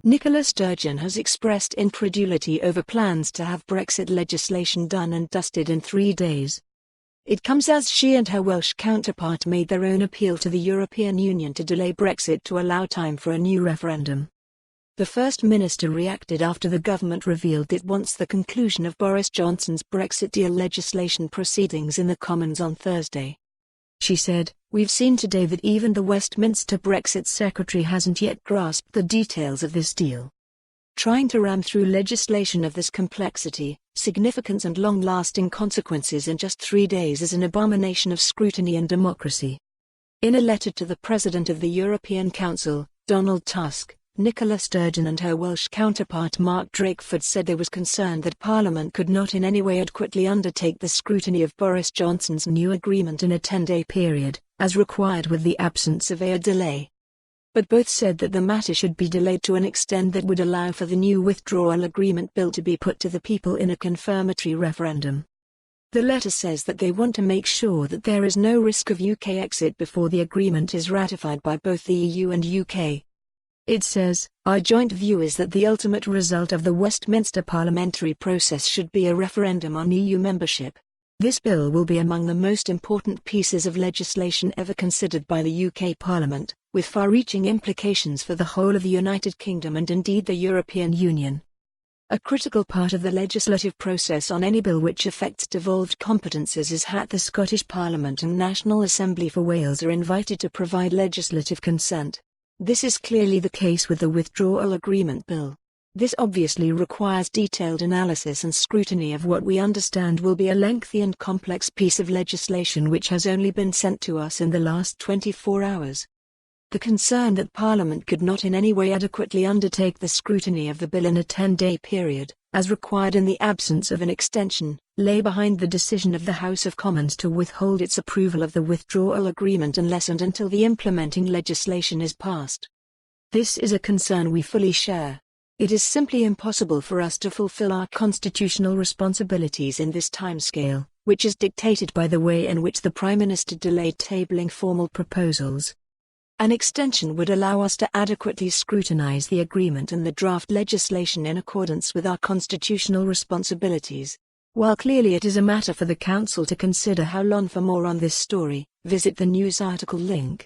Nicola Sturgeon has expressed incredulity over plans to have Brexit legislation done and dusted in 3 days. It comes as she and her Welsh counterpart made their own appeal to the European Union to delay Brexit to allow time for a new referendum. The First Minister reacted after the government revealed it wants the conclusion of Boris Johnson's Brexit deal legislation proceedings in the Commons on Thursday. She said, "We've seen today that even the Westminister Brexit Secretary hasn't yet grasped the details of this deal. Trying to ram through legislation of this complexity, significance and long-lasting consequences in just 3 days is an abomination of scrutiny and democracy." In a letter to the President of the European Council, Donald Tusk, Nicola Sturgeon and her Welsh counterpart Mark Drakeford said there was concern that Parliament could not in any way adequately undertake the scrutiny of Boris Johnson's new agreement in a 10-day period, as required with the absence of a delay. But both said that the matter should be delayed to an extent that would allow for the new withdrawal agreement bill to be put to the people in a confirmatory referendum. The letter says that they want to make sure that there is no risk of UK exit before the agreement is ratified by both the EU and UK. It says, "Our joint view is that the ultimate result of the Westminster parliamentary process should be a referendum on EU membership. This bill will be among the most important pieces of legislation ever considered by the UK Parliament, with far-reaching implications for the whole of the United Kingdom and indeed the European Union. A critical part of the legislative process on any bill which affects devolved competences is that the Scottish Parliament and National Assembly for Wales are invited to provide legislative consent. This is clearly the case with the Withdrawal Agreement Bill. This obviously requires detailed analysis and scrutiny of what we understand will be a lengthy and complex piece of legislation which has only been sent to us in the last 24 hours. The concern that Parliament could not in any way adequately undertake the scrutiny of the bill in a 10-day period, as required in the absence of an extension, lay behind the decision of the House of Commons to withhold its approval of the withdrawal agreement unless and until the implementing legislation is passed. This is a concern we fully share. It is simply impossible for us to fulfill our constitutional responsibilities in this timescale, which is dictated by the way in which the Prime Minister delayed tabling formal proposals. An extension would allow us to adequately scrutinize the agreement and the draft legislation in accordance with our constitutional responsibilities. While clearly it is a matter for the Council to consider how long. For more on this story, visit the news article link.